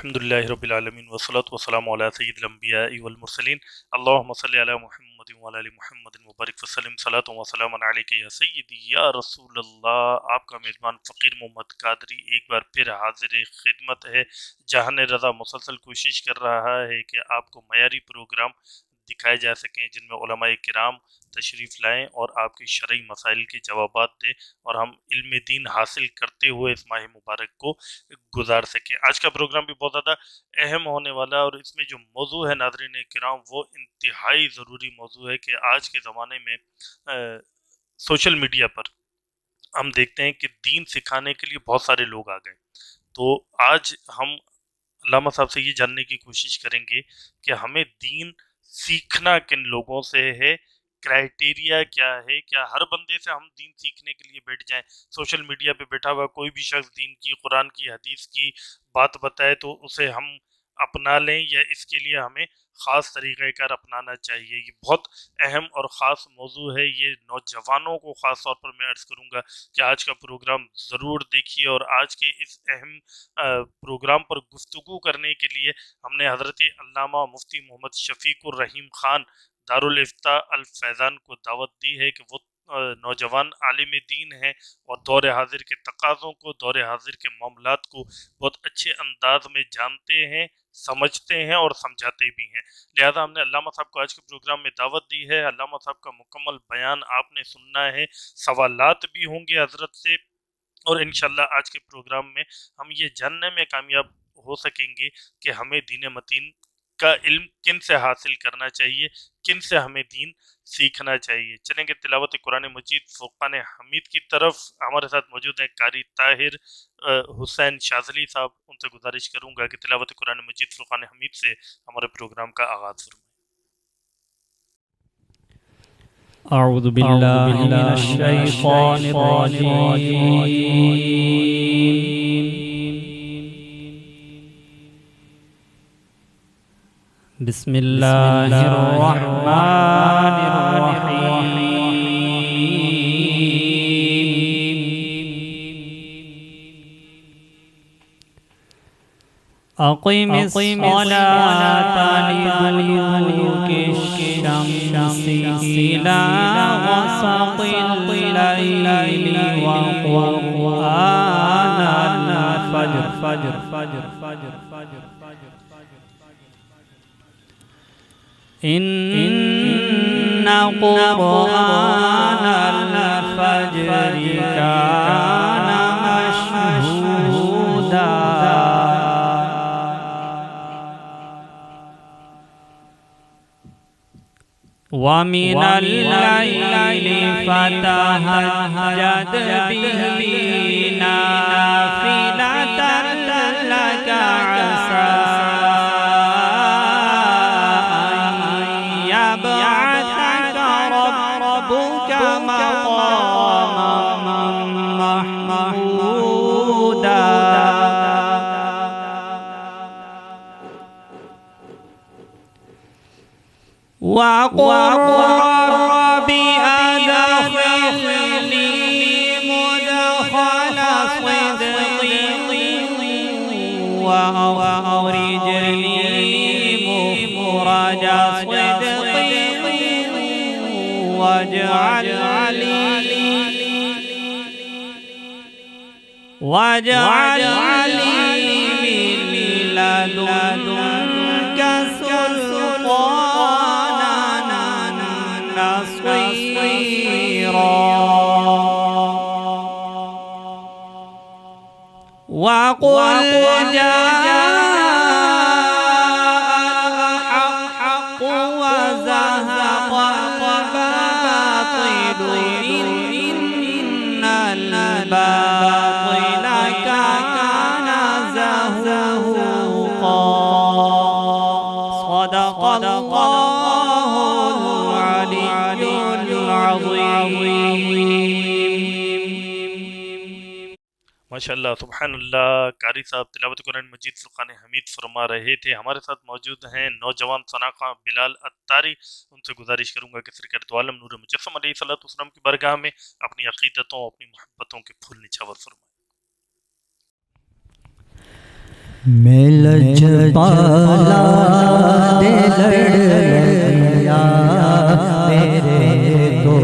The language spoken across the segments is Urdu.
الحمدللہ رب العالمین والصلاة والسلام علی سید الانبیاء والمرسلین اللہم صلی علی محمد وعلی آل محمد مبارک وسلم صلاۃ و سلام علیک یا سیدی یا رسول اللہ۔ آپ کا میزبان فقیر محمد قادری ایک بار پھر حاضر خدمت ہے۔ جہان رضا مسلسل کوشش کر رہا ہے کہ آپ کو معیاری پروگرام دکھائے جا سکیں جن میں علماء کرام تشریف لائیں اور آپ کے شرعی مسائل کے جوابات دیں اور ہم علم دین حاصل کرتے ہوئے اس ماہ مبارک کو گزار سکیں۔ آج کا پروگرام بھی بہت زیادہ اہم ہونے والا ہے اور اس میں جو موضوع ہے ناظرین کرام وہ انتہائی ضروری موضوع ہے کہ آج کے زمانے میں سوشل میڈیا پر ہم دیکھتے ہیں کہ دین سکھانے کے لیے بہت سارے لوگ آ گئے۔ تو آج ہم علامہ صاحب سے یہ جاننے کی کوشش کریں گے کہ ہمیں دین سیکھنا کن لوگوں سے ہے، کرائٹیریا کیا ہے، کیا ہر بندے سے ہم دین سیکھنے کے لیے بیٹھ جائیں؟ سوشل میڈیا پہ بیٹھا ہوا کوئی بھی شخص دین کی، قرآن کی، حدیث کی بات بتائے تو اسے ہم اپنا لیں یا اس کے لیے ہمیں خاص طریقہ کار اپنانا چاہیے؟ یہ بہت اہم اور خاص موضوع ہے، یہ نوجوانوں کو خاص طور پر میں عرض کروں گا کہ آج کا پروگرام ضرور دیکھیے۔ اور آج کے اس اہم پروگرام پر گفتگو کرنے کے لیے ہم نے حضرت علامہ مفتی محمد شفیق الرحیم خان دارالافتاء الفیضان کو دعوت دی ہے کہ وہ نوجوان عالم دین ہیں اور دور حاضر کے تقاضوں کو، دور حاضر کے معاملات کو بہت اچھے انداز میں جانتے ہیں، سمجھتے ہیں اور سمجھاتے بھی ہیں۔ لہذا ہم نے علامہ صاحب کو آج کے پروگرام میں دعوت دی ہے۔ علامہ صاحب کا مکمل بیان آپ نے سننا ہے، سوالات بھی ہوں گے حضرت سے، اور انشاءاللہ آج کے پروگرام میں ہم یہ جاننے میں کامیاب ہو سکیں گے کہ ہمیں دین متین کا علم کن سے حاصل کرنا چاہیے، کن سے ہمیں دین سیکھنا چاہیے۔ چلیں گے تلاوت قرآن مجید فرقان حمید کی طرف۔ ہمارے ساتھ موجود ہیں قاری طاہر حسین شاذلی صاحب، ان سے گزارش کروں گا کہ تلاوت قرآن مجید فرقان حمید سے ہمارے پروگرام کا آغاز فرمائیں۔ اعوذ باللہ من الشیطان الرجیم، بسم اللہ الرحمن الرحیم۔ اقیم الصلاة لدلوک الشمس إلى غسق الليل وقرآن الفجر إن قرآن الفجر كان مشهودا ومن الليل فتهجد به نافلة لك عسى أن يبعثك ربك مقاما محمودا وقل رب أدخلني مدخل صدق وأخرجني مخرج صدق واجعل لي من لدنك سلطانا نصيرا وقل جاء الحق وزهق الباطل إن الباطل كان زهوقا صدق الله العلي العظيم۔ ماشاءاللہ، سبحان اللہ۔ قاری صاحب تلاوت قرآن مجید فرقان حمید فرما رہے تھے۔ ہمارے ساتھ موجود ہیں نوجوان ثناءخواں بلال اتاری، ان سے گزارش کروں گا کہ سرکار دو عالم نور مجسم علیہ السلام کی برگاہ میں اپنی عقیدتوں، اپنی محبتوں کے پھول نچھاور فرمائیں۔ میں لجپالا دے لڑیا میرے تو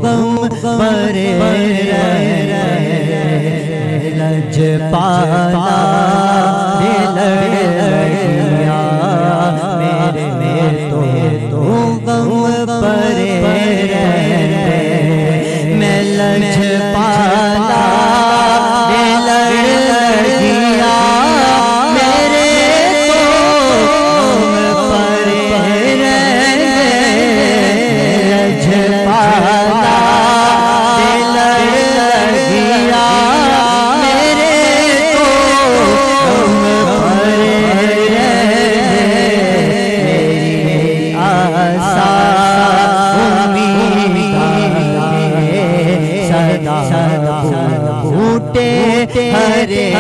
غم پرے لجپالا دے لڑیا میرے تو غم پرے میں لجپالا دے لڑیا ہرے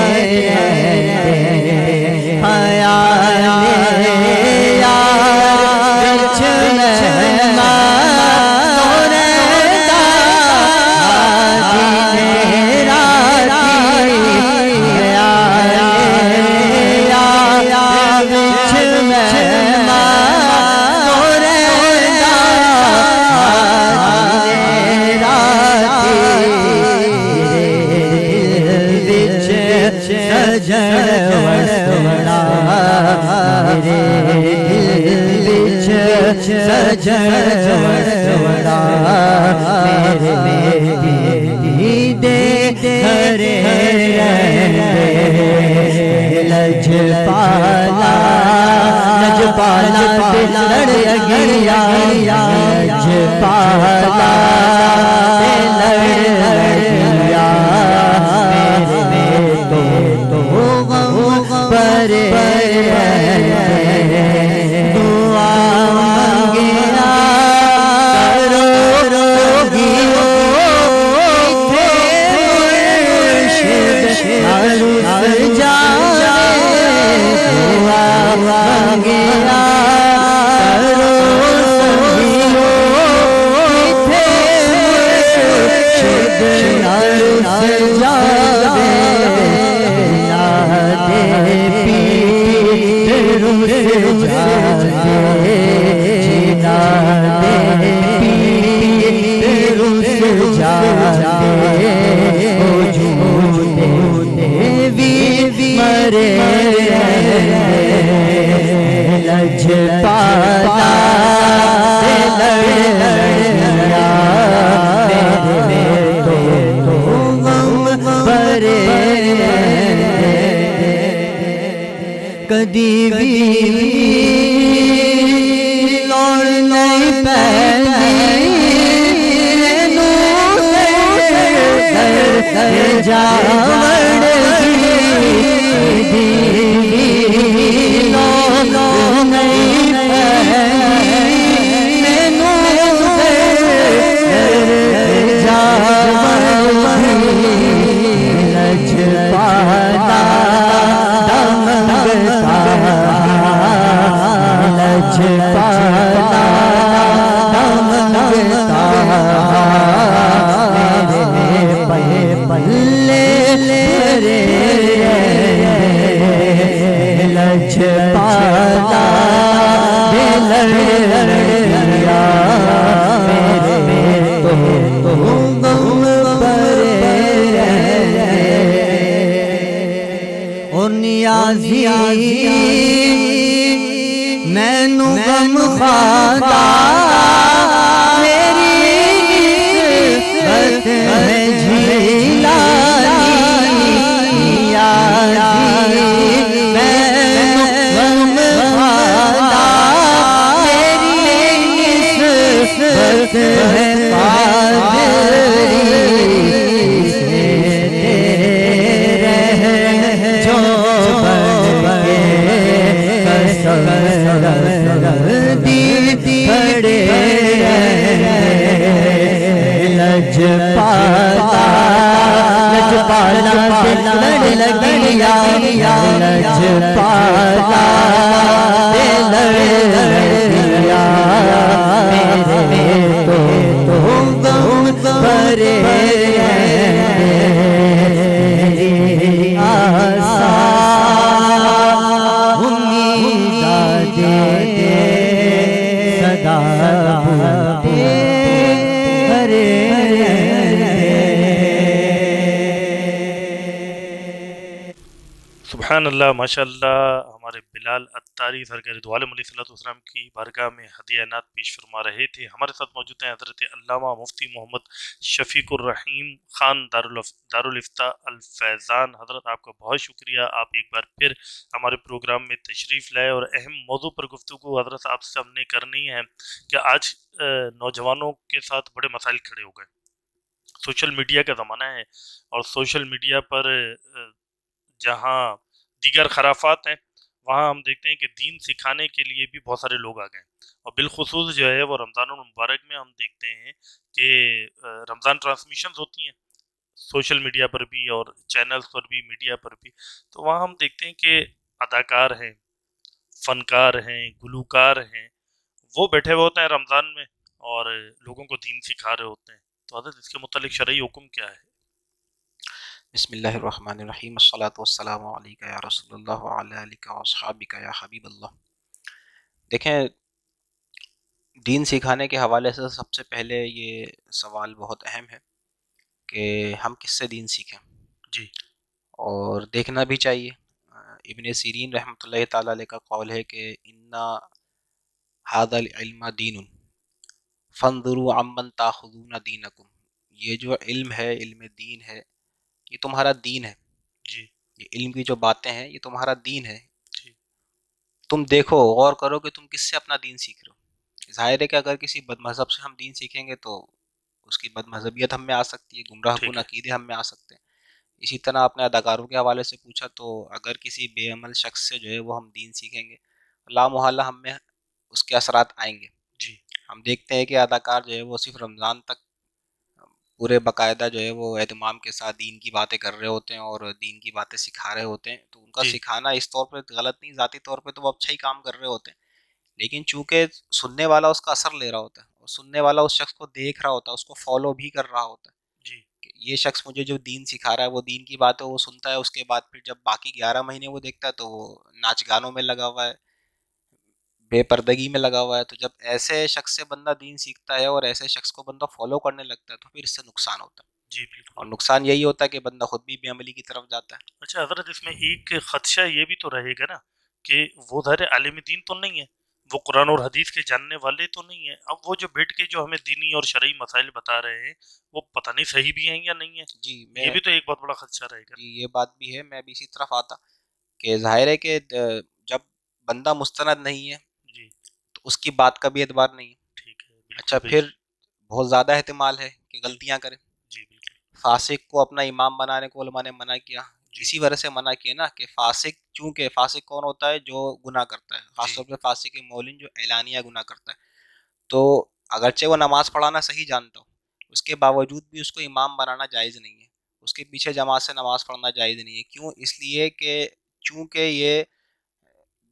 لجپالا لجپالا لڑ گیا لجپالا لڑ گیا تو غم پرے کدی بھی لوڑ نہیں پیندی جاوڑ مینو غم خادا میری نسبت ہے جھیلانی مینو غم خادا میری نسبت ہے لجپالا لجپالا لڑ لگیا لجپالا لڑ لگیا تو غم پرے آسان سبحان اللہ، ماشاء اللہ. ہمارے بلال اتاری سرکار دو عالم علیہ صلاۃ والسلام کی بارگاہ میں ہدیہ نعت پیش فرما رہے تھے. ہمارے ساتھ موجود ہیں حضرت علامہ مفتی محمد شفیق الرحیم خان دارالفتاء الفیضان. حضرت آپ کا بہت شکریہ، آپ ایک بار پھر ہمارے پروگرام میں تشریف لائے اور اہم موضوع پر گفتگو حضرت آپ سے ہم نے کرنی ہے کہ آج نوجوانوں کے ساتھ بڑے مسائل کھڑے ہو گئے. سوشل میڈیا کا زمانہ ہے اور سوشل میڈیا پر جہاں دیگر خرافات ہیں وہاں ہم دیکھتے ہیں کہ دین سکھانے کے لیے بھی بہت سارے لوگ آ گئے ہیں. اور بالخصوص جو ہے وہ رمضان المبارک میں ہم دیکھتے ہیں کہ رمضان ٹرانسمیشنز ہوتی ہیں سوشل میڈیا پر بھی اور چینلز پر بھی، میڈیا پر بھی. تو وہاں ہم دیکھتے ہیں کہ اداکار ہیں، فنکار ہیں، گلوکار ہیں، وہ بیٹھے ہوئے ہوتے ہیں رمضان میں اور لوگوں کو دین سکھا رہے ہوتے ہیں. تو حضرت اس کے متعلق شرعی حکم کیا ہے؟ بسم اللہ الرحمن الرحیم، الصلاۃ والسلام علیک یا رسول اللہ وعلی آلک واصحابک یا حبیب اللہ. دیکھیں، دین سکھانے کے حوالے سے سب سے پہلے یہ سوال بہت اہم ہے کہ ہم کس سے دین سیکھیں، جی اور دیکھنا بھی چاہیے. ابن سیرین رحمۃ اللہ تعالیٰ علیہ کا قول ہے کہ انا ھذا العلم دین فانظروا عمن تاخذون دینکم. یہ جو علم ہے، علم دین ہے، یہ تمہارا دین ہے. جی یہ علم کی جو باتیں ہیں یہ تمہارا دین ہے. جی تم دیکھو، غور کرو کہ تم کس سے اپنا دین سیکھ رہے ہو. ظاہر ہے کہ اگر کسی بد مذہب سے ہم دین سیکھیں گے تو اس کی بد مذہبیت ہم میں آ سکتی ہے، گمراہ ٹھیک کن ہے. عقیدے ہم میں آ سکتے ہیں. اسی طرح اپنے اداکاروں کے حوالے سے پوچھا تو اگر کسی بے عمل شخص سے جو ہے وہ ہم دین سیکھیں گے، لا محالہ ہم میں اس کے اثرات آئیں گے. جی ہم دیکھتے ہیں کہ اداکار جو ہے وہ صرف رمضان تک پورے باقاعدہ جو ہے وہ اہتمام کے ساتھ دین کی باتیں کر رہے ہوتے ہیں اور دین کی باتیں سکھا رہے ہوتے ہیں. تو ان کا جی سکھانا اس طور پہ غلط نہیں، ذاتی طور پہ تو وہ اچھا ہی کام کر رہے ہوتے ہیں، لیکن چونکہ سننے والا اس کا اثر لے رہا ہوتا ہے اور سننے والا اس شخص کو دیکھ رہا ہوتا ہے، اس کو فالو بھی کر رہا ہوتا ہے جی کہ یہ شخص مجھے جو دین سکھا رہا ہے وہ دین کی بات ہے، وہ سنتا ہے. اس کے بعد پھر جب باقی 11 مہینے وہ دیکھتا ہے تو وہ ناچ گانوں میں لگا ہوا ہے، بے پردگی میں لگا ہوا ہے. تو جب ایسے شخص سے بندہ دین سیکھتا ہے اور ایسے شخص کو بندہ فالو کرنے لگتا ہے تو پھر اس سے نقصان ہوتا ہے، جی اور بالکل. نقصان یہی ہوتا ہے کہ بندہ خود بھی بے عملی کی طرف جاتا ہے. اچھا حضرت، اس میں ایک خدشہ یہ بھی تو رہے گا نا کہ وہ ظاہر عالم دین تو نہیں ہے، وہ قرآن اور حدیث کے جاننے والے تو نہیں ہیں. اب وہ جو بیٹھ کے جو ہمیں دینی اور شرعی مسائل بتا رہے ہیں وہ پتہ نہیں صحیح بھی ہیں یا نہیں ہیں. جی یہ میں بھی تو ایک بہت بڑا خدشہ رہے گا. جی یہ بات بھی ہے، میں بھی اسی طرف آتا کہ ظاہر ہے کہ جب بندہ مستند نہیں ہے جی تو اس کی بات کا بھی اعتبار نہیں ہے. ٹھیک ہے، بالکل اچھا، بے پھر شک. بہت زیادہ احتمال ہے کہ غلطیاں کرے. جی بالکل. فاسق کو اپنا امام بنانے کو علماء نے منع کیا، جی اسی وجہ سے منع کیا نا کہ فاسق، چونکہ فاسق کون ہوتا ہے؟ جو گناہ کرتا ہے، خاص جی طور پہ فاسق مولن جو اعلانیہ گناہ کرتا ہے. تو اگرچہ وہ نماز پڑھانا صحیح جانتا ہو، اس کے باوجود بھی اس کو امام بنانا جائز نہیں ہے، اس کے پیچھے جماعت سے نماز پڑھنا جائز نہیں ہے. کیوں؟ اس لیے کہ چونکہ یہ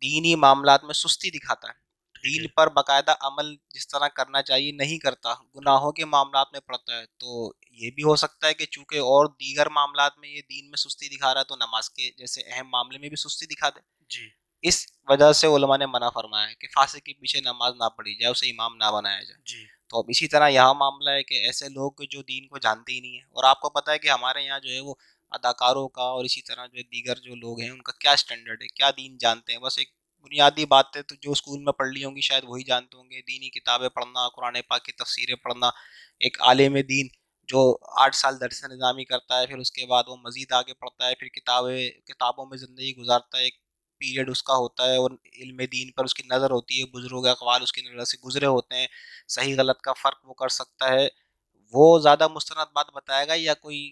دینی معاملات میں سستی دکھاتا ہے، ٹھیک دین ہے. پر باقاعدہ عمل جس طرح کرنا چاہیے نہیں کرتا، گناہوں کے معاملات میں پڑتا ہے. تو یہ بھی ہو سکتا ہے کہ چونکہ اور دیگر معاملات میں یہ دین میں سستی دکھا رہا ہے تو نماز کے جیسے اہم معاملے میں بھی سستی دکھا دے. جی اس وجہ سے علماء نے منع فرمایا ہے کہ فاسق کے پیچھے نماز نہ پڑھی جائے، اسے امام نہ بنایا جائے. جی تو اب اسی طرح یہاں معاملہ ہے کہ ایسے لوگ جو دین کو جانتے ہی نہیں ہیں، اور آپ کو پتہ ہے کہ ہمارے یہاں جو ہے وہ اداکاروں کا اور اسی طرح جو دیگر جو لوگ ہیں ان کا کیا سٹینڈرڈ ہے، کیا دین جانتے ہیں. بس ایک بنیادی بات ہے تو جو اسکول میں پڑھ لی ہوں گی شاید وہی جانتے ہوں گے، دینی کتابیں پڑھنا، قرآن پاک کی تفسیریں پڑھنا. ایک عالم دین جو 8 سال درس نظامی کرتا ہے، پھر اس کے بعد وہ مزید آگے پڑھتا ہے، پھر کتابوں میں زندگی گزارتا ہے، ایک پیریڈ اس کا ہوتا ہے اور علم دین پر اس کی نظر ہوتی ہے، بزرگ اقوال اس کی نظر سے گزرے ہوتے ہیں، صحیح غلط کا فرق وہ کر سکتا ہے. وہ زیادہ مستند بات بتائے گا یا کوئی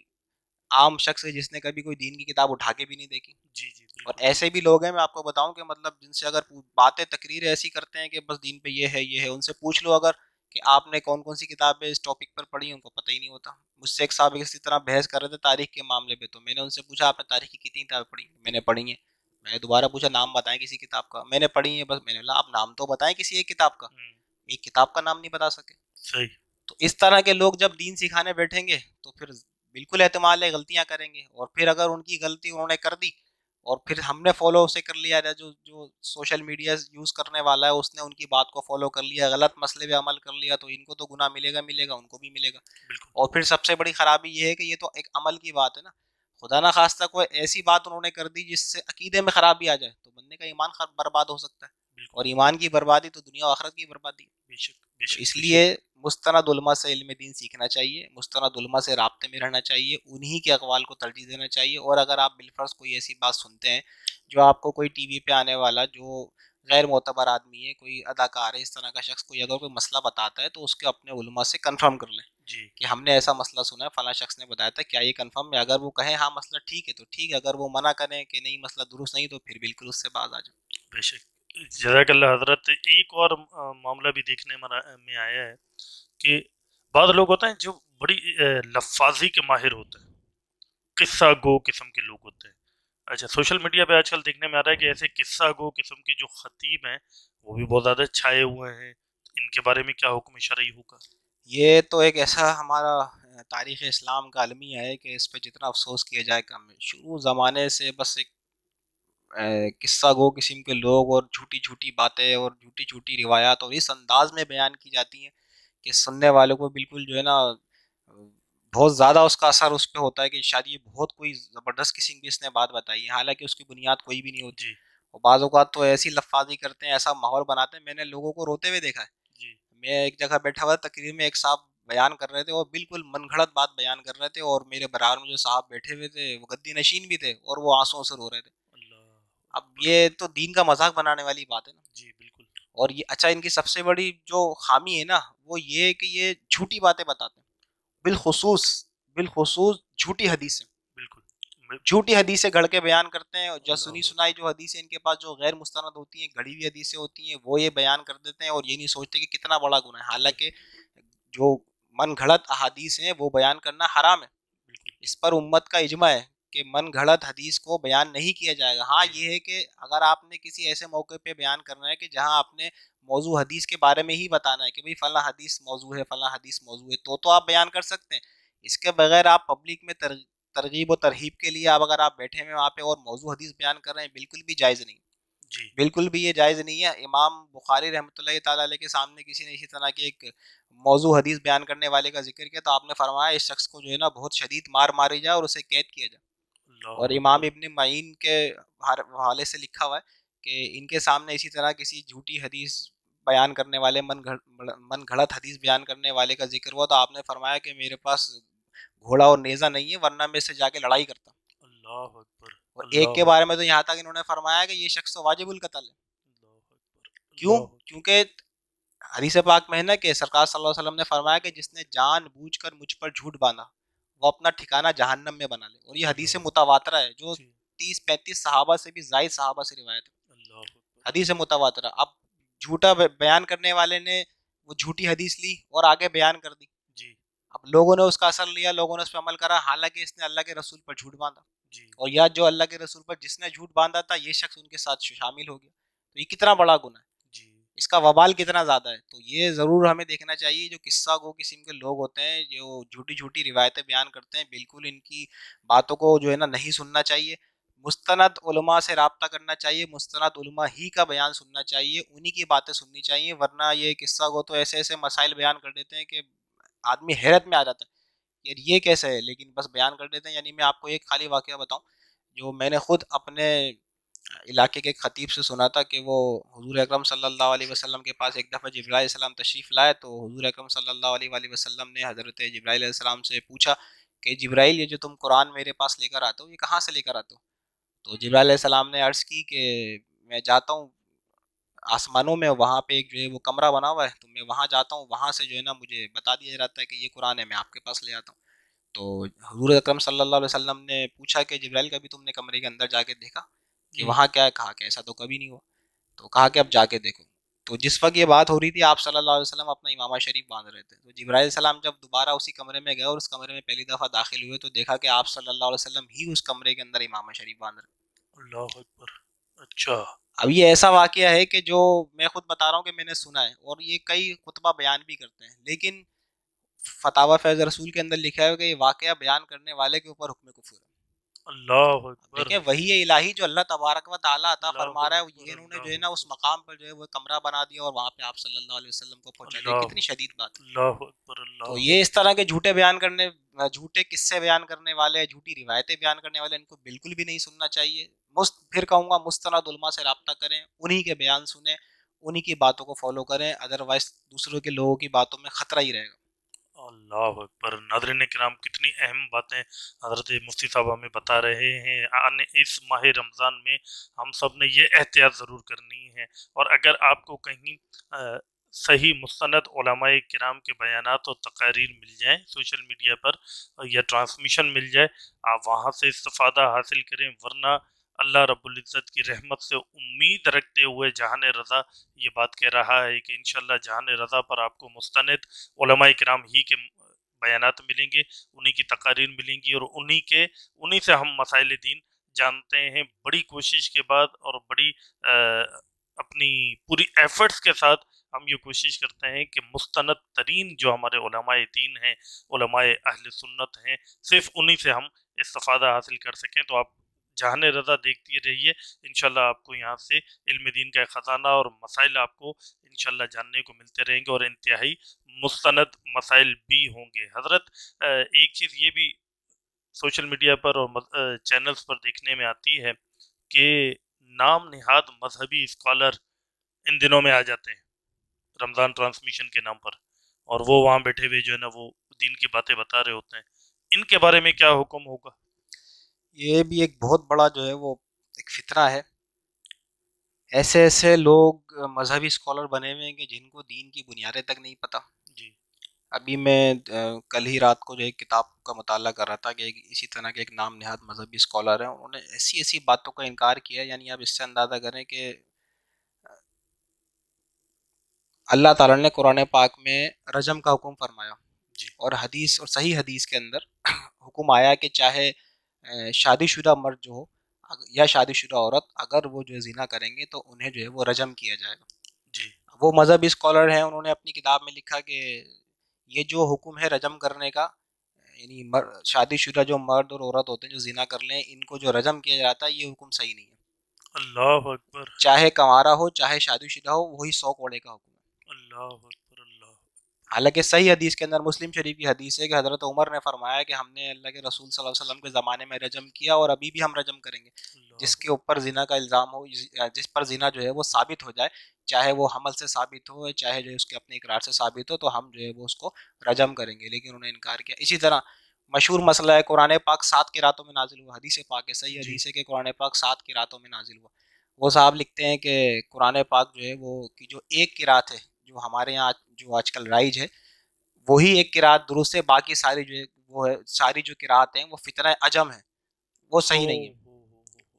عام شخص ہے جس نے کبھی کوئی دین کی کتاب اٹھا کے بھی نہیں دیکھی؟ جی جی اور بالکل. ایسے بھی لوگ ہیں، میں آپ کو بتاؤں کہ مطلب جن سے اگر باتیں تقریر ایسی کرتے ہیں کہ بس دین پہ یہ ہے یہ ہے، ان سے پوچھ لو اگر کہ آپ نے کون کون سی کتابیں اس ٹاپک پر پڑھی، ان کو پتہ ہی نہیں ہوتا. مجھ سے ایک صاحب اسی طرح بحث کر رہے تھے تاریخ کے معاملے پہ، تو میں نے ان سے پوچھا آپ نے تاریخ کی کتنی کتابیں پڑھی؟ میں نے پڑھی ہیں. میں نے دوبارہ پوچھا نام بتائیں کسی کتاب کا، میں نے پڑھی ہیں بس. میں نے کہا آپ نام تو بتائیں کسی ایک کتاب کا، ایک کتاب کا نام نہیں بتا سکے. صحیح. تو اس طرح کے لوگ جب دین سکھانے بیٹھیں گے تو پھر بالکل احتمال ہے غلطیاں کریں گے، اور پھر اگر ان کی غلطی انہوں نے کر دی اور پھر ہم نے فالو اسے کر لیا، جو سوشل میڈیا یوز کرنے والا ہے اس نے ان کی بات کو فالو کر لیا، غلط مسئلے پہ عمل کر لیا، تو ان کو تو گناہ ملے گا، ان کو بھی ملے گا. بالکل. اور پھر سب سے بڑی خرابی یہ ہے کہ یہ تو ایک عمل کی بات ہے نا، خدا نہ خواستہ کوئی ایسی بات انہوں نے کر دی جس سے عقیدے میں خرابی آ جائے تو بندے کا ایمان برباد ہو سکتا ہے، بالکل اور ایمان کی بربادی تو دنیا و آخرت کی بربادی ہے۔ بے شک بے شک اس بے لیے شک مستند علماء سے علم دین سیکھنا چاہیے، مستند علماء سے رابطے میں رہنا چاہیے، انہی کے اقوال کو ترجیح دینا چاہیے۔ اور اگر آپ بالفرض کوئی ایسی بات سنتے ہیں جو آپ کو کوئی ٹی وی پہ آنے والا جو غیر معتبر آدمی ہے، کوئی اداکار ہے، اس طرح کا شخص کوئی اگر کوئی مسئلہ بتاتا ہے تو اس کے اپنے علماء سے کنفرم کر لیں جی کہ ہم نے ایسا مسئلہ سنا ہے، فلاں شخص نے بتایا تھا، کیا یہ کنفرم ہے؟ اگر وہ کہیں ہاں مسئلہ ٹھیک ہے تو ٹھیک ہے، اگر وہ منع کریں کہ نہیں مسئلہ درست نہیں تو پھر بالکل اس سے باز آ جائیں۔ بے شک جزاک اللہ حضرت۔ ایک اور معاملہ بھی دیکھنے میں آیا ہے کہ بعض لوگ ہوتے ہیں جو بڑی لفاظی کے ماہر ہوتے ہیں، قصہ گو قسم کے لوگ ہوتے ہیں۔ اچھا سوشل میڈیا پہ آج کل دیکھنے میں آ رہا ہے کہ ایسے قصہ گو قسم کے جو خطیب ہیں وہ بھی بہت زیادہ چھائے ہوئے ہیں، ان کے بارے میں کیا حکم شرعی ہوگا؟ یہ تو ایک ایسا ہمارا تاریخ اسلام کا المیہ ہے کہ اس پہ جتنا افسوس کیا جائے کم ہے۔ شروع زمانے سے بس ایک قصہ گو قسم کے لوگ اور جھوٹی جھوٹی باتیں اور جھوٹی جھوٹی روایات اور اس انداز میں بیان کی جاتی ہیں کہ سننے والوں کو بالکل جو ہے نا بہت زیادہ اس کا اثر اس پہ ہوتا ہے کہ شاید یہ بہت کوئی زبردست قسم کی اس نے بات بتائی ہے، حالانکہ اس کی بنیاد کوئی بھی نہیں ہوتی۔ جی اور بعض اوقات تو ایسی لفاظی کرتے ہیں، ایسا ماحول بناتے ہیں، میں نے لوگوں کو روتے ہوئے دیکھا ہے۔ جی میں ایک جگہ بیٹھا ہوا تقریر میں، ایک صاحب بیان کر رہے تھے اور بالکل من گھڑت بات بیان کر رہے تھے، اور میرے برابر میں جو صاحب بیٹھے ہوئے تھے وہ گدی نشین بھی تھے اور وہ آنسوؤں سے رو رہے تھے۔ اللہ اب یہ تو دین کا مذاق بنانے والی بات ہے نا۔ جی بالکل اور یہ اچھا ان کی سب سے بڑی جو خامی ہے نا وہ یہ ہے کہ یہ جھوٹی باتیں بتاتے ہیں، بالخصوص جھوٹی حدیثیں، بالکل جھوٹی حدیثیں گھڑ کے بیان کرتے ہیں، اور جو سنی اللہ سنائی جو حدیثیں ان کے پاس جو غیر مستند ہوتی ہیں، گھڑی ہوئی حدیثیں ہوتی ہیں، وہ یہ بیان کر دیتے ہیں اور یہ نہیں سوچتے کہ کتنا بڑا گناہ ہے، حالانکہ جو من گھڑت احادیث ہیں وہ بیان کرنا حرام ہے۔ بالکل اس پر امت کا اجماع ہے کہ من گھڑت حدیث کو بیان نہیں کیا جائے گا۔ ہاں یہ ہے کہ اگر آپ نے کسی ایسے موقع پہ بیان کرنا ہے کہ جہاں آپ نے موضوع حدیث کے بارے میں ہی بتانا ہے کہ بھئی فلاں حدیث موضوع ہے، فلاں حدیث موضوع ہے، تو آپ بیان کر سکتے ہیں۔ اس کے بغیر آپ پبلک میں ترغیب و ترہیب کے لیے آپ اگر آپ بیٹھے ہوئے وہاں پہ اور موضوع حدیث بیان کر رہے ہیں، بالکل بھی جائز نہیں، جی بالکل بھی یہ جائز نہیں ہے۔ امام بخاری رحمۃ اللہ تعالیٰ علیہ کے سامنے کسی نے اسی طرح کی ایک موضوع حدیث بیان کرنے والے کا ذکر کیا تو آپ نے فرمایا اس شخص کو جو ہے نا بہت شدید مار ماری جائے اور اسے قید کیا جائے۔ اور اللہ امام اکبر ابن معین کے حوالے سے لکھا ہوا ہے کہ ان کے سامنے اسی طرح کسی جھوٹی حدیث بیان کرنے والے من گھڑت حدیث بیان کرنے والے کا ذکر ہوا تو آپ نے فرمایا کہ میرے پاس گھوڑا اور نیزہ نہیں ہے ورنہ میں اس سے جا کے لڑائی کرتا۔ اللہ اکبر اور ایک کے اللہ بارے اکبر میں تو یہاں تک انہوں نے فرمایا کہ یہ شخص تو واجب القتل ہے۔ اللہ اکبر کیوں؟ اللہ کیونکہ حدیث پاک میں ہے نا کہ سرکار صلی اللہ علیہ وسلم نے فرمایا کہ جس نے جان بوجھ کر مجھ پر جھوٹ باندھا وہ اپنا ٹھکانہ جہنم میں بنا لے، اور یہ حدیث اللہ متواترہ ہے جو جی 30-35 صحابہ سے بھی زائد صحابہ سے روایت ہے، اللہ اکبر حدیث متواترہ۔ اب جھوٹا بیان کرنے والے نے وہ جھوٹی حدیث لی اور آگے بیان کر دی، جی اب لوگوں نے اس کا اثر لیا، لوگوں نے اس پہ عمل کرا، حالانکہ اس نے اللہ کے رسول پر جھوٹ باندھا، جی اور یا جو اللہ کے رسول پر جس نے جھوٹ باندھا تھا یہ شخص ان کے ساتھ شامل ہو گیا، تو یہ کتنا بڑا گناہ ہے، جی اس کا وبال کتنا زیادہ ہے۔ تو یہ ضرور ہمیں دیکھنا چاہیے جو قصہ گو قسم کے لوگ ہوتے ہیں جو جھوٹی جھوٹی روایتیں بیان کرتے ہیں، بالکل ان کی باتوں کو جو ہے نا نہیں سننا چاہیے، مستند علماء سے رابطہ کرنا چاہیے، مستند علماء ہی کا بیان سننا چاہیے، انہی کی باتیں سننی چاہیے، ورنہ یہ قصہ گو تو ایسے ایسے مسائل بیان کر دیتے ہیں کہ آدمی حیرت میں آ جاتا ہے یار یہ کیسے ہے، لیکن بس بیان کر دیتے ہیں۔ یعنی میں آپ کو ایک خالی واقعہ بتاؤں جو میں نے خود اپنے علاقے کے ایک خطیب سے سنا تھا کہ وہ حضور اکرم صلی اللہ علیہ وسلم کے پاس ایک دفعہ جبرائیل علیہ السلام تشریف لائے تو حضور اکرم صلی اللہ علیہ وآلہ وسلم نے حضرت جبرائیل علیہ السلام سے پوچھا کہ جبرائیل یہ جو تم قرآن میرے پاس لے کر آتے ہو یہ کہاں سے لے کر آتے ہو؟ تو جبرائیل علیہ السلام نے عرض کی کہ میں جاتا ہوں آسمانوں میں، وہاں پہ ایک جو ہے وہ کمرہ بنا ہوا ہے تو میں وہاں جاتا ہوں، وہاں سے جو ہے نا مجھے بتا دیا جاتا ہے کہ یہ قرآن ہے، میں آپ کے پاس لے آتا ہوں۔ تو حضور اکرم صلی اللہ علیہ وسلم نے پوچھا کہ جبرائیل کبھی تم نے کمرے کے اندر جا کے دیکھا کہ وہاں کیا ہے؟ کہا کہ ایسا تو کبھی نہیں ہوا، تو کہا کہ اب جا کے دیکھو۔ تو جس وقت یہ بات ہو رہی تھی آپ صلی اللہ علیہ وسلم اپنا امامہ شریف باندھ رہے تھے، تو جبرائیل علیہ السلام جب دوبارہ اسی کمرے میں گئے اور اس کمرے میں پہلی دفعہ داخل ہوئے تو دیکھا کہ آپ صلی اللہ علیہ وسلم ہی اس کمرے کے اندر امامہ شریف باندھ رہے۔ اللہ اکبر اچھا اب یہ ایسا واقعہ ہے کہ جو میں خود بتا رہا ہوں کہ میں نے سنا ہے، اور یہ کئی خطبہ بیان بھی کرتے ہیں، لیکن فتاوی فیض رسول کے اندر لکھا ہے کہ یہ واقعہ بیان کرنے والے کے اوپر حکم کفر ہے، اللہ اکبر، دیکھیں وہی الہی جو اللہ تبارک و تعالیٰ عطا اللہ فرما رہا ہے، اکبر، یہ انہوں نے جو ہے اللہ نا اس مقام پر جو ہے وہ کمرہ بنا دیا اور وہاں پہ آپ صلی اللہ علیہ وسلم کو پہنچا دیا. اللہ کتنی شدید بات ہے. اللہ اکبر، تو اللہ یہ اس طرح کے جھوٹے بیان کرنے، جھوٹے قصے بیان کرنے والے، جھوٹی روایتیں بیان کرنے والے، ان کو بالکل بھی نہیں سننا چاہیے. پھر کہوں گا مستند علماء سے رابطہ کریں، انہی کے بیان سنیں، انہی کی باتوں کو فالو کریں، ادروائز دوسروں کے لوگوں کی باتوں میں خطرہ ہی رہے گا. اللہ اکبر. ناظرین کرام، کتنی اہم باتیں حضرت مفتی صاحب ہمیں بتا رہے ہیں. آنے اس ماہ رمضان میں ہم سب نے یہ احتیاط ضرور کرنی ہے، اور اگر آپ کو کہیں صحیح مستند علماء کرام کے بیانات اور تقاریر مل جائیں سوشل میڈیا پر یا ٹرانسمیشن مل جائے، آپ وہاں سے استفادہ حاصل کریں. ورنہ اللہ رب العزت کی رحمت سے امید رکھتے ہوئے جہان رضا یہ بات کہہ رہا ہے کہ انشاءاللہ جہان رضا پر آپ کو مستند علماء کرام ہی کے بیانات ملیں گے، انہی کی تقاریر ملیں گی، اور انہی سے ہم مسائل دین جانتے ہیں. بڑی کوشش کے بعد اور بڑی اپنی پوری ایفرٹس کے ساتھ ہم یہ کوشش کرتے ہیں کہ مستند ترین جو ہمارے علماء دین ہیں، علماء اہل سنت ہیں، صرف انہی سے ہم استفادہ حاصل کر سکیں. تو آپ جہان رضا دیکھتی رہیے، انشاءاللہ آپ کو یہاں سے علم دین کا خزانہ اور مسائل آپ کو انشاءاللہ جاننے کو ملتے رہیں گے، اور انتہائی مستند مسائل بھی ہوں گے. حضرت ایک چیز یہ بھی سوشل میڈیا پر اور چینلز پر دیکھنے میں آتی ہے کہ نام نہاد مذہبی اسکالر ان دنوں میں آ جاتے ہیں رمضان ٹرانسمیشن کے نام پر، اور وہ وہاں بیٹھے ہوئے جو ہے نا وہ دین کی باتیں بتا رہے ہوتے ہیں. ان کے بارے میں کیا حکم ہوگا؟ یہ بھی ایک بہت بڑا جو ہے وہ ایک فتنہ ہے. ایسے ایسے لوگ مذہبی اسکالر بنے ہوئے ہیں کہ جن کو دین کی بنیادیں تک نہیں پتہ. جی ابھی میں کل ہی رات کو جو ایک کتاب کا مطالعہ کر رہا تھا کہ اسی طرح کے ایک نام نہاد مذہبی اسکالر ہیں، انہوں نے ایسی ایسی باتوں کا انکار کیا، یعنی آپ اس سے اندازہ کریں کہ اللہ تعالیٰ نے قرآن پاک میں رجم کا حکم فرمایا، جی اور حدیث اور صحیح حدیث کے اندر حکم آیا کہ چاہے شادی شدہ مرد جو ہو یا شادی شدہ عورت، اگر وہ جو ہے زنا کریں گے تو انہیں جو ہے وہ رجم کیا جائے گا. جی وہ مذہبی اسکالر ہیں، انہوں نے اپنی کتاب میں لکھا کہ یہ جو حکم ہے رجم کرنے کا، یعنی شادی شدہ جو مرد اور عورت ہوتے ہیں جو زنا کر لیں، ان کو جو رجم کیا جاتا ہے یہ حکم صحیح نہیں ہے. اللہ اکبر، چاہے کنوارا ہو چاہے شادی شدہ ہو، وہی 100 کوڑے کا حکم ہے. اللہ اکبر، اللہ حالانکہ صحیح حدیث کے اندر مسلم شریف کی حدیث ہے کہ حضرت عمر نے فرمایا کہ ہم نے اللہ کے رسول صلی اللہ علیہ وسلم کے زمانے میں رجم کیا اور ابھی بھی ہم رجم کریں گے جس کے اوپر زنا کا الزام ہو، جس پر زنا جو ہے وہ ثابت ہو جائے، چاہے وہ حمل سے ثابت ہو چاہے جو ہے اس کے اپنے اقرار سے ثابت ہو، تو ہم جو ہے وہ اس کو رجم کریں گے. لیکن انہوں نے انکار کیا. اسی طرح مشہور مسئلہ ہے قرآن پاک 7 کی راتوں میں نازل ہوا. حدیث پاک ہے، صحیح حدیث ہے کہ قرآن پاک 7 کی راتوں میں نازل ہوا. وہ صاحب لکھتے ہیں کہ قرآن پاک جو ہے وہ کی جو ایک قرات ہے جو ہمارے یہاں جو آج کل رائج ہے، وہی ایک قرات درست ہے، باقی ساری جو ہے وہ ہے ساری جو قرات ہیں وہ فتنہ عجم ہے، وہ صحیح نہیں ہے.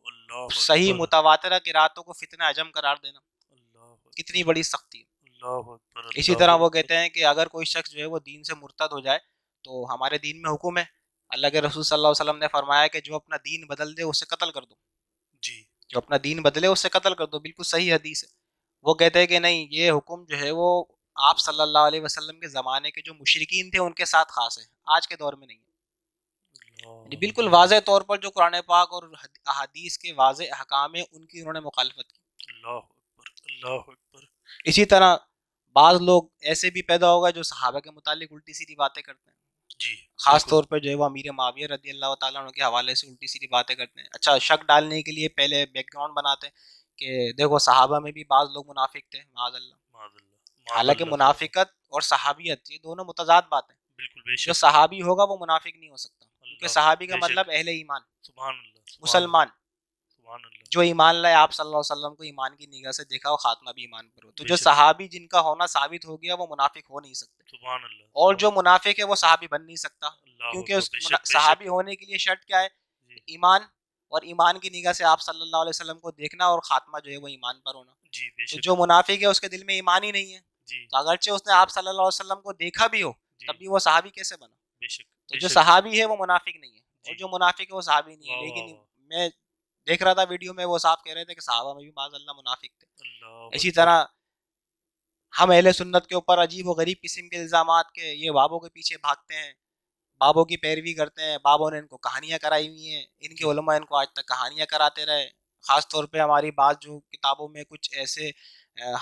اللہ صحیح اکبر، متواترہ قراتوں کو فتنہ عجم قرار دینا اللہ کتنی بڑی سختی ہے. اللہ اکبر، اسی طرح وہ کہتے ہیں کہ اگر کوئی شخص جو ہے وہ دین سے مرتد ہو جائے تو ہمارے دین میں حکم ہے، اللہ کے رسول صلی اللہ علیہ وسلم نے فرمایا کہ جو اپنا دین بدل دے اسے قتل کر دو، جی جو اپنا دین بدلے اسے قتل کر دو. بالکل صحیح حدیث ہے. وہ کہتے ہیں کہ نہیں، یہ حکم جو ہے وہ آپ صلی اللہ علیہ وسلم کے زمانے کے جو مشرکین تھے ان کے ساتھ خاص ہے، آج کے دور میں نہیں ہے. یعنی بالکل واضح طور پر جو قرآن پاک اور احادیث کے واضح احکام ہیں ان کی انہوں نے مخالفت کی. اللہ اکبر، اللہ اکبر. اسی طرح بعض لوگ ایسے بھی پیدا ہوگا جو صحابہ کے متعلق الٹی سیدھی باتیں کرتے ہیں، جی خاص طور پر جو ہے وہ امیر معاویہ رضی اللہ تعالیٰ عنہ کے حوالے سے الٹی سیدھی باتیں کرتے ہیں. اچھا، شک ڈالنے کے لیے پہلے بیک گراؤنڈ بناتے ہیں کہ دیکھو صحابہ میں بھی بعض لوگ منافق تھے، معاذ اللہ. معاذ اللہ، حالانکہ منافقت اور صحابیت یہ دونوں متضاد باتیں. بالکل بے جو شک، صحابی ہوگا وہ منافق نہیں ہو سکتا، کیونکہ اللہ، صحابی کا بے شک، مطلب اہل ایمان، سبحان اللہ، سبحان مسلمان اللہ، سبحان اللہ، جو ایمان لائے، آپ صلی اللہ علیہ وسلم کو ایمان کی نگاہ سے دیکھا اور خاتمہ بھی ایمان پر ہو. تو بے جو شک، صحابی جن کا ہونا ثابت ہو گیا وہ منافق ہو نہیں سکتے، سبحان اللہ. اور جو منافق ہے وہ صحابی بن نہیں سکتا، اللہ کیونکہ اکبر، اس بے شک، بے شک. صحابی ہونے کے لیے شرط کیا ہے؟ جی ایمان، اور ایمان کی نگاہ سے آپ صلی اللہ علیہ وسلم کو دیکھنا اور خاتمہ جو ہے وہ ایمان پر ہونا. جی بے تو شک، جو منافق ہے اس کے دل میں ایمان ہی نہیں ہے، جی تو اگرچہ اس نے آپ صلی اللہ علیہ وسلم کو دیکھا بھی ہو جی تب بھی وہ صحابی کیسے بنا؟ بے شک، تو بے جو شک. صحابی ہے وہ منافق نہیں ہے، اور جی. جو منافق ہے وہ صحابی نہیں ہے. واہ، واہ، لیکن واہ. میں دیکھ رہا تھا ویڈیو میں وہ صاحب کہہ رہے تھے کہ صحابہ میں بھی معاذ اللہ منافق تھے. اللہ اسی اکبر. طرح ہم اہل سنت کے اوپر عجیب و غریب قسم کے الزامات کے یہ بابوں کے پیچھے بھاگتے ہیں، بابوں کی پیروی کرتے ہیں، بابوں نے ان کو کہانیاں کرائی ہوئی ہیں، ان کے علماء ان کو آج تک کہانیاں کراتے رہے. خاص طور پہ ہماری بات جو کتابوں میں کچھ ایسے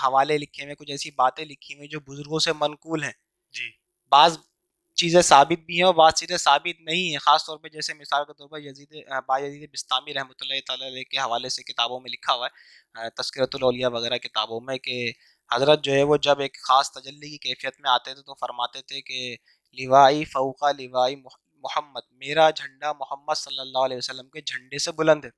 حوالے لکھے ہوئے، کچھ ایسی باتیں لکھی ہوئی جو بزرگوں سے منقول ہیں. جی بعض چیزیں ثابت بھی ہیں اور بعض چیزیں ثابت نہیں ہیں. خاص طور پہ جیسے مثال کے طور پر یزید بستامی رحمۃ اللہ تعالی علیہ کے حوالے سے کتابوں میں لکھا ہوا ہے، تذکرۃ الاولیاء وغیرہ کتابوں میں، کہ حضرت جو ہے وہ جب ایک خاص تجلی کی کیفیت میں آتے تھے تو فرماتے تھے کہ لیوائی فوقا لیوائی محمد، میرا جھنڈا محمد صلی اللہ علیہ وسلم کے جھنڈے سے بلند ہے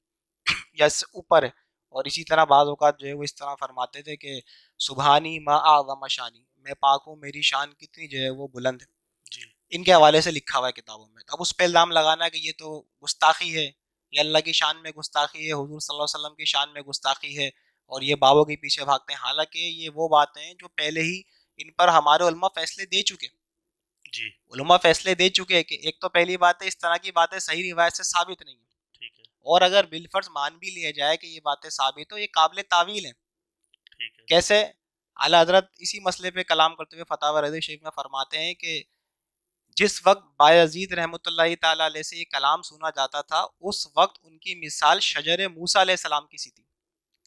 یا اس سے اوپر ہے. اور اسی طرح بعض اوقات جو ہے وہ اس طرح فرماتے تھے کہ سبحانی ما اعظم شانی، میں پاک ہوں میری شان کتنی جو ہے وہ بلند ہے. جی ان کے حوالے سے لکھا ہوا ہے کتابوں میں. اب اس پہ الزام لگانا کہ یہ تو گستاخی ہے، یہ اللہ کی شان میں گستاخی ہے، حضور صلی اللہ علیہ وسلم کی شان میں گستاخی ہے، اور یہ بابوں کے پیچھے بھاگتے ہیں. حالانکہ یہ وہ باتیں ہیں جو پہلے ہی ان پر ہمارے علماء فیصلے دے چکے. جی علماء فیصلے دے چکے ہیں کہ ایک تو پہلی بات ہے اس طرح کی باتیں صحیح روایت سے ثابت نہیں ہیں، ٹھیک ہے اور اگر بالفرض مان بھی لیا جائے کہ یہ باتیں ثابت ہو، یہ قابل تعویل ہیں. ٹھیک ہے کیسے؟ اعلیٰ حضرت اسی مسئلے پہ کلام کرتے ہوئے فتاوی رضوی شریف میں فرماتے ہیں کہ جس وقت بایزید رحمۃ اللہ تعالیٰ علیہ سے یہ کلام سنا جاتا تھا، اس وقت ان کی مثال شجر موسیٰ علیہ السلام کی سی تھی.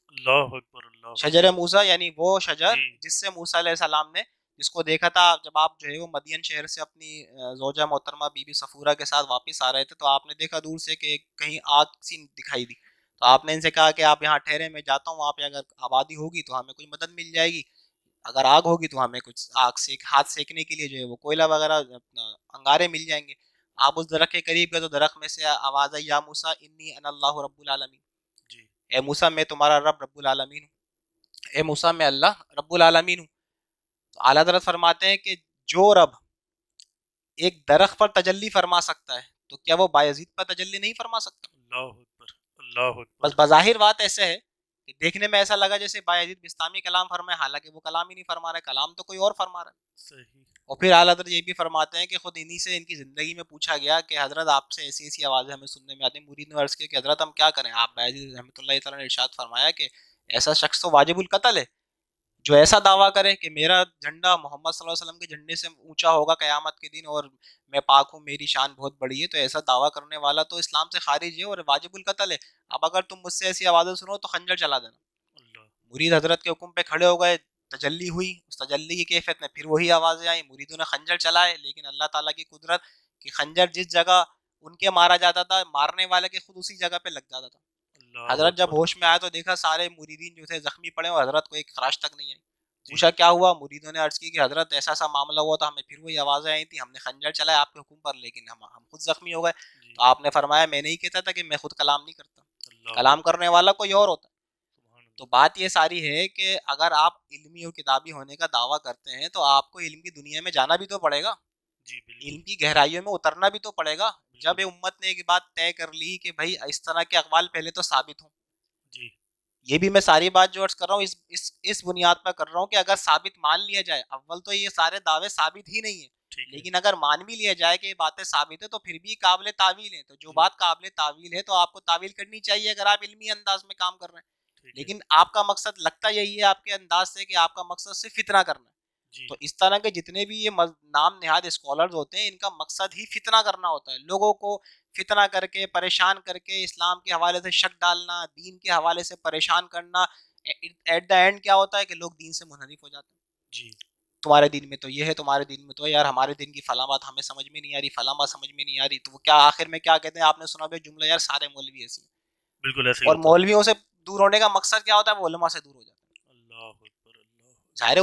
اللہ اکبر اللہ شجر موسیٰ یعنی وہ شجر جی جس سے موسیٰ علیہ السلام نے جس کو دیکھا تھا جب آپ جو ہے وہ مدین شہر سے اپنی زوجہ محترمہ بی بی صفورہ کے ساتھ واپس آ رہے تھے، تو آپ نے دیکھا دور سے کہ کہیں آگ سی دکھائی دی. تو آپ نے ان سے کہا کہ آپ یہاں ٹھہرے، میں جاتا ہوں، وہاں پہ اگر آبادی ہوگی تو ہمیں کوئی مدد مل جائے گی، اگر آگ ہوگی تو ہمیں کچھ آگ ہاتھ سیکنے کے لیے جو ہے وہ کوئلہ وغیرہ اپنا انگارے مل جائیں گے. آپ اس درخت کے قریب گئے تو درخت میں سے آواز آئی، یا موسیٰ انی انا اللہ رب العالمین، جی اے موسیٰ میں تمہارا رب العالمین ہوں، اے موسیٰ میں اللہ رب العالمین ہوں. تو اعلیٰ حضرت فرماتے ہیں کہ جو رب ایک درخت پر تجلی فرما سکتا ہے تو کیا وہ بایزید پر تجلی نہیں فرما سکتا؟ اللہ اکبر اللہ بس اکبر بظاہر بات ایسے ہے کہ دیکھنے میں ایسا لگا جیسے بایزید بستامی کلام فرمائے، حالانکہ وہ کلام ہی نہیں فرما رہا ہے، کلام تو کوئی اور فرما رہا ہے. صحیح اور پھر اعلیٰ حضرت یہ بھی فرماتے ہیں کہ خود انہی سے ان کی زندگی میں پوچھا گیا کہ حضرت آپ سے ایسی ایسی آوازیں ہمیں سننے میں آتی ہیں. مرید نے عرض کیا کہ حضرت ہم کیا کریں؟ آپ بایزید رحمۃ اللہ تعالیٰ نے ارشاد فرمایا کہ ایسا شخص تو واجب القتل ہے جو ایسا دعویٰ کرے کہ میرا جھنڈا محمد صلی اللہ علیہ وسلم کے جھنڈے سے اونچا ہوگا قیامت کے دن اور میں پاک ہوں میری شان بہت بڑی ہے. تو ایسا دعویٰ کرنے والا تو اسلام سے خارج ہے اور واجب القتل ہے. اب اگر تم مجھ سے ایسی آوازیں سنو تو خنجر چلا دینا. اللہ مرید حضرت کے حکم پہ کھڑے ہو گئے، تجلی ہوئی، اس تجلی کی کیفیت میں پھر وہی آوازیں آئیں، مریدوں نے خنجر چلائے، لیکن اللہ تعالیٰ کی قدرت کہ خنجر جس جگہ ان کے مارا جاتا تھا، مارنے والے کے خود اسی جگہ پہ لگ جاتا تھا. اللہ حضرت جب اکبر ہوش میں آیا تو دیکھا سارے مریدین جو تھے زخمی پڑے اور حضرت کو ایک خراش تک نہیں آئی. جی پوچھا کیا ہوا؟ مریدوں نے عرض کی کہ حضرت ایسا سا معاملہ ہوا تھا، ہمیں پھر وہی آوازیں آئی تھیں، ہم نے خنجر چلایا آپ کے حکم پر، لیکن ہم خود زخمی ہو گئے. جی تو آپ نے فرمایا میں نہیں کہتا تھا کہ میں خود کلام نہیں کرتا، اللہ کلام کرنے والا کوئی اور ہوتا ہے. سبحان تو بات یہ ساری ہے کہ اگر آپ علمی اور کتابی ہونے کا دعویٰ کرتے ہیں تو آپ کو علم کی دنیا میں جانا بھی تو پڑے گا، جی بالکل علم کی گہرائیوں میں اترنا بھی تو پڑے گا. جب بالکل امت نے ایک بات طے کر لی کہ بھائی اس طرح کے اقوال پہلے تو ثابت ہوں، جی یہ بھی میں ساری بات جو عرض کر رہا ہوں اس بنیاد پر کر رہا ہوں کہ اگر ثابت مان لیا جائے، اول تو یہ سارے دعوے ثابت ہی نہیں ہیں، ٹھیک ہے لیکن اگر مان بھی لیا جائے کہ یہ باتیں ثابت ہیں تو پھر بھی قابل تعویل ہیں. تو جو جی بات قابل تعویل ہے تو آپ کو تعویل کرنی چاہیے اگر آپ علمی انداز میں کام کر رہے ہیں. ٹھیک ہے لیکن آپ کا مقصد لگتا یہی ہے آپ کے انداز سے کہ آپ کا مقصد صرف فتنہ کرنا ہے. جی تو اس طرح کے جتنے بھی یہ نام نہاد اسکالرز ہوتے ہیں ان کا مقصد ہی فتنہ کرنا ہوتا ہے، لوگوں کو فتنہ کر کے پریشان کر کے اسلام کے حوالے سے شک ڈالنا، دین کے حوالے سے پریشان کرنا. ایٹ دا اینڈ کیا ہوتا ہے کہ لوگ دین سے منحرف ہو جاتے ہیں. جی تمہارے دین میں تو یہ ہے، تمہارے دین میں تو ہے، یار ہمارے دین کی فلاں بات ہمیں سمجھ میں نہیں آ رہی، فلاں بات سمجھ میں نہیں آ رہی. تو وہ کیا آخر میں کیا کہتے ہیں؟ آپ نے سنا بھی جملہ، یار سارے مولوی ایسے ہیں. بالکل ایسے ہی اور ہوتا ہے. مولویوں سے دور ہونے کا مقصد کیا ہوتا ہے؟ وہ علماء سے دور ہو جاتے ہیں. اللہ اکبر اللہ ظاہر ہے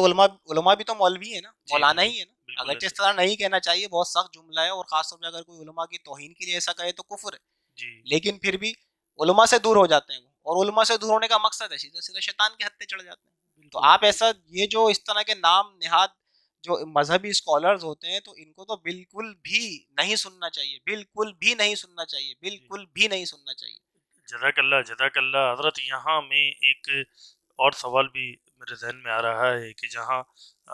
علماء بھی تو مولوی ہیں نا، جی مولانا بالکل ہی ہے نا. بالکل اگرچہ اس ایسے طرح نہیں کہنا چاہیے، بہت سخت جملہ ہے، اور خاص طور پہ اگر کوئی علماء کی توہین کے لیے ایسا کہے تو کفر ہے. جی لیکن پھر بھی علماء سے دور ہو جاتے ہیں وہ، اور علماء سے دور ہونے کا مقصد ہے سیدھا سیدھا شیطان کے ہتھے چڑھ جاتے ہیں. تو بالکل آپ ایسا یہ جو اس طرح کے نام نہاد جو مذہبی اسکالرز ہوتے ہیں تو ان کو تو بالکل بھی نہیں سننا چاہیے، بالکل بھی نہیں سننا چاہیے، بالکل بھی نہیں سننا چاہیے. جزاک اللہ جزاک اللہ. حضرت یہاں میں ایک اور سوال بھی میرے ذہن میں آ رہا ہے کہ جہاں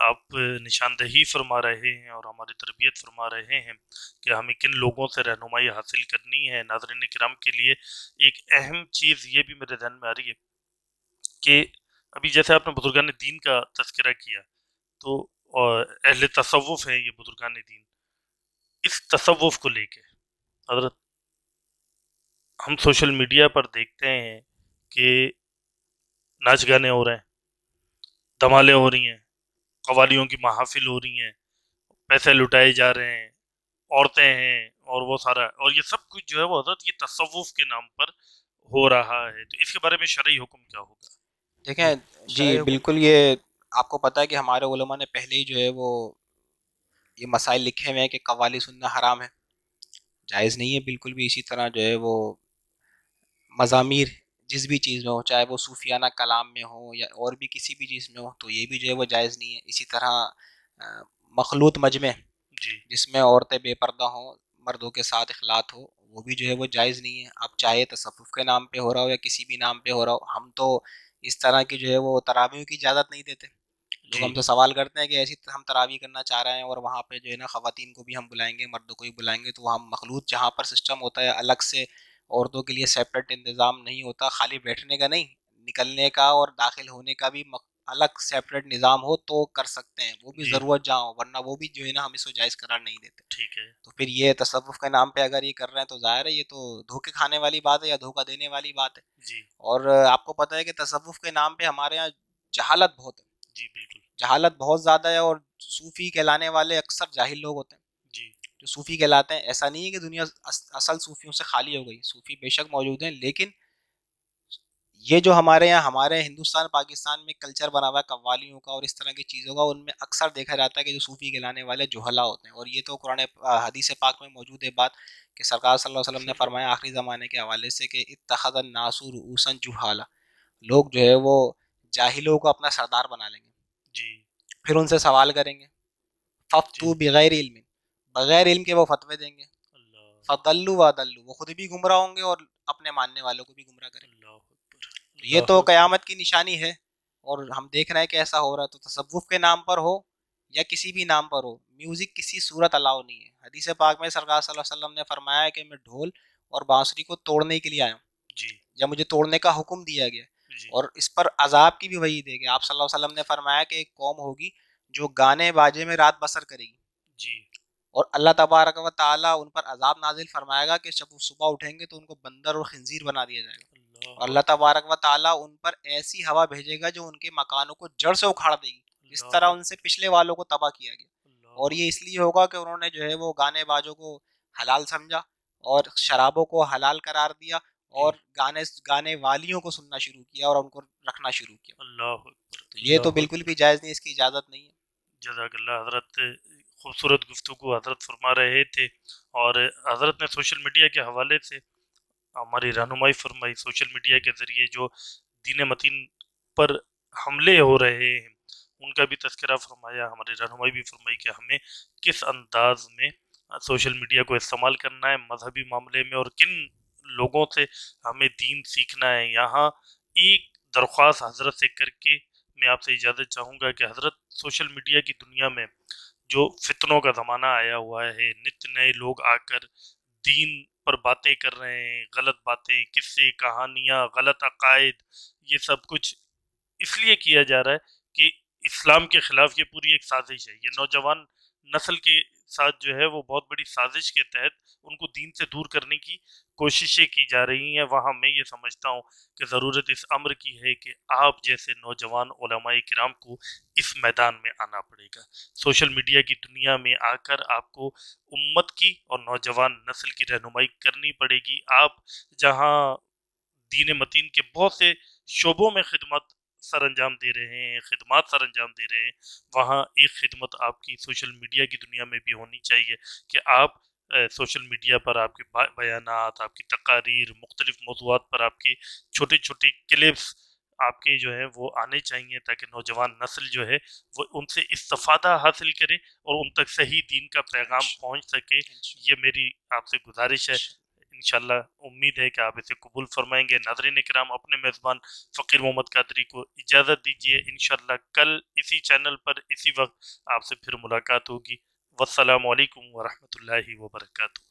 آپ نشاندہی فرما رہے ہیں اور ہماری تربیت فرما رہے ہیں کہ ہمیں کن لوگوں سے رہنمائی حاصل کرنی ہے، ناظرین کرام کے لیے ایک اہم چیز یہ بھی میرے ذہن میں آ رہی ہے کہ ابھی جیسے آپ نے بزرگان دین کا تذکرہ کیا تو اہل تصوف ہیں یہ بزرگان دین، اس تصوف کو لے کے حضرت ہم سوشل میڈیا پر دیکھتے ہیں کہ ناچ گانے ہو رہے ہیں، دھمالے ہو رہی ہیں، قوالیوں کی محافل ہو رہی ہیں، پیسے لٹائے جا رہے ہیں، عورتیں ہیں اور وہ سارا، اور یہ سب کچھ جو ہے وہ حضرت یہ تصوف کے نام پر ہو رہا ہے، تو اس کے بارے میں شرعی حکم کیا ہوگا؟ دیکھیں جی بالکل، یہ آپ کو پتہ ہے کہ ہمارے علماء نے پہلے ہی جو ہے وہ یہ مسائل لکھے ہوئے ہیں کہ قوالی سننا حرام ہے، جائز نہیں ہے بالکل بھی. اسی طرح جو ہے وہ مزامیر جس بھی چیز میں ہو، چاہے وہ صوفیانہ کلام میں ہو یا اور بھی کسی بھی چیز میں ہو، تو یہ بھی جو ہے وہ جائز نہیں ہے. اسی طرح مخلوط مجمع جی جس میں عورتیں بے پردہ ہوں، مردوں کے ساتھ اختلاط ہو، وہ بھی جو ہے وہ جائز نہیں ہے. اب چاہے تصوف کے نام پہ ہو رہا ہو یا کسی بھی نام پہ ہو رہا ہو، ہم تو اس طرح کی جو ہے وہ تراویح کی اجازت نہیں دیتے. لوگ جی ہم سے سوال کرتے ہیں کہ ایسی ہم تراویح کرنا چاہ رہے ہیں اور وہاں پہ جو ہے نا خواتین کو بھی ہم بلائیں گے، مردوں کو بھی بلائیں گے، تو ہم مخلوط جہاں پر سسٹم ہوتا ہے الگ سے عورتوں کے لیے سیپریٹ انتظام نہیں ہوتا، خالی بیٹھنے کا نہیں، نکلنے کا اور داخل ہونے کا بھی الگ سیپریٹ نظام ہو تو کر سکتے ہیں، وہ بھی جی ضرورت جہاں ہو، ورنہ وہ بھی جو ہے نا ہم اس کو جائز قرار نہیں دیتے. ٹھیک ہے تو پھر یہ تصوف کے نام پہ اگر یہ کر رہے ہیں تو ظاہر ہے یہ تو دھوکے کھانے والی بات ہے یا دھوکہ دینے والی بات ہے. جی اور آپ کو پتہ ہے کہ تصوف کے نام پہ ہمارے یہاں جہالت بہت ہے، جی بالکل جہالت بہت زیادہ ہے، اور صوفی کہلانے والے اکثر جاہل لوگ ہوتے ہیں. جی جو صوفی کہلاتے ہیں، ایسا نہیں ہے کہ دنیا اصل صوفیوں سے خالی ہو گئی، صوفی بے شک موجود ہیں، لیکن یہ جو ہمارے یہاں ہمارے ہندوستان پاکستان میں کلچر بنا ہوا ہے قوالیوں کا اور اس طرح کی چیزوں کا، ان میں اکثر دیکھا جاتا ہے کہ جو صوفی کہلانے والے جوہلا ہوتے ہیں. اور یہ تو قرآن حدیث پاک میں موجود ہے بات کہ سرکار صلی اللہ علیہ وسلم نے فرمایا آخری زمانے کے حوالے سے کہ اتخذ الناس رؤوسا جہالا، لوگ جو ہے وہ جاہلوں کو اپنا سردار بنا لیں گے، جی پھر ان سے سوال کریں گے، جی ففتو بغیر علم، بغیر علم کے وہ فتوے دیں گے، اللہ فضلوا وادلوا، وہ خود بھی گمراہ ہوں گے اور اپنے ماننے والوں کو بھی گمراہ کریں گے. اللہ اکبر تو یہ تو قیامت کی نشانی ہے، اور ہم دیکھ رہے ہیں کہ ایسا ہو رہا ہے. تو تصوف کے نام پر ہو یا کسی بھی نام پر ہو، میوزک کسی صورت الاؤ نہیں ہے. حدیث پاک میں سرکار صلی اللہ علیہ وسلم نے فرمایا ہے کہ میں ڈھول اور بانسری کو توڑنے کے لیے آیا ہوں، جی یا مجھے توڑنے کا حکم دیا گیا، جی اور اس پر عذاب کی بھی وعید ہے کہ آپ صلی اللہ علیہ وسلم نے فرمایا کہ ایک قوم ہوگی جو گانے باجے میں رات بسر کرے گی، جی اور اللہ تبارک و تعالیٰ ان پر عذاب نازل فرمائے گا کہ جب وہ صبح اٹھیں گے تو ان کو بندر اور خنزیر بنا دیا جائے گا، اور اللہ تبارک و تعالیٰ ان پر ایسی ہوا بھیجے گا جو ان کے مکانوں کو جڑ سے اکھاڑ دے گی، جس طرح ان سے پچھلے والوں کو تباہ کیا گیا. اور یہ اس لیے ہوگا کہ انہوں نے جو ہے وہ گانے بازوں کو حلال سمجھا اور شرابوں کو حلال قرار دیا، اور گانے والیوں کو سننا شروع کیا اور ان کو رکھنا شروع کیا. اللہ اکبر تو یہ تو بالکل بھی جائز نہیں، اس کی اجازت نہیں ہے. جزاک اللہ حضرت، خوبصورت گفتگو حضرت فرما رہے تھے، اور حضرت نے سوشل میڈیا کے حوالے سے ہماری رہنمائی فرمائی. سوشل میڈیا کے ذریعے جو دین متین پر حملے ہو رہے ہیں ان کا بھی تذکرہ فرمایا، ہماری رہنمائی بھی فرمائی کہ ہمیں کس انداز میں سوشل میڈیا کو استعمال کرنا ہے مذہبی معاملے میں، اور کن لوگوں سے ہمیں دین سیکھنا ہے. یہاں ایک درخواست حضرت سے کر کے میں آپ سے اجازت چاہوں گا کہ حضرت سوشل میڈیا کی دنیا میں جو فتنوں کا زمانہ آیا ہوا ہے، نت نئے لوگ آ کر دین پر باتیں کر رہے ہیں، غلط باتیں، قصے، کہانیاں، غلط عقائد، یہ سب کچھ اس لیے کیا جا رہا ہے کہ اسلام کے خلاف یہ پوری ایک سازش ہے. یہ نوجوان نسل کے ساتھ جو ہے وہ بہت بڑی سازش کے تحت ان کو دین سے دور کرنے کی کوششیں کی جا رہی ہیں. وہاں میں یہ سمجھتا ہوں کہ ضرورت اس امر کی ہے کہ آپ جیسے نوجوان علماء کرام کو اس میدان میں آنا پڑے گا. سوشل میڈیا کی دنیا میں آ کر آپ کو امت کی اور نوجوان نسل کی رہنمائی کرنی پڑے گی. آپ جہاں دین متین کے بہت سے شعبوں میں خدمات سر انجام دے رہے ہیں، وہاں ایک خدمت آپ کی سوشل میڈیا کی دنیا میں بھی ہونی چاہیے کہ آپ سوشل میڈیا پر آپ کے بیانات، آپ کی تقاریر، مختلف موضوعات پر آپ کے چھوٹے چھوٹے کلپس آپ کے جو ہیں وہ آنے چاہیے، تاکہ نوجوان نسل جو ہے وہ ان سے استفادہ حاصل کرے اور ان تک صحیح دین کا پیغام پہنچ سکے. یہ میری آپ سے گزارش ہے. انشاءاللہ امید ہے کہ آپ اسے قبول فرمائیں گے. ناظرین کرام، اپنے میزبان فقیر محمد قادری کو اجازت دیجیے. انشاءاللہ کل اسی چینل پر اسی وقت آپ سے پھر ملاقات ہوگی. والسلام علیکم ورحمۃ اللہ وبرکاتہ.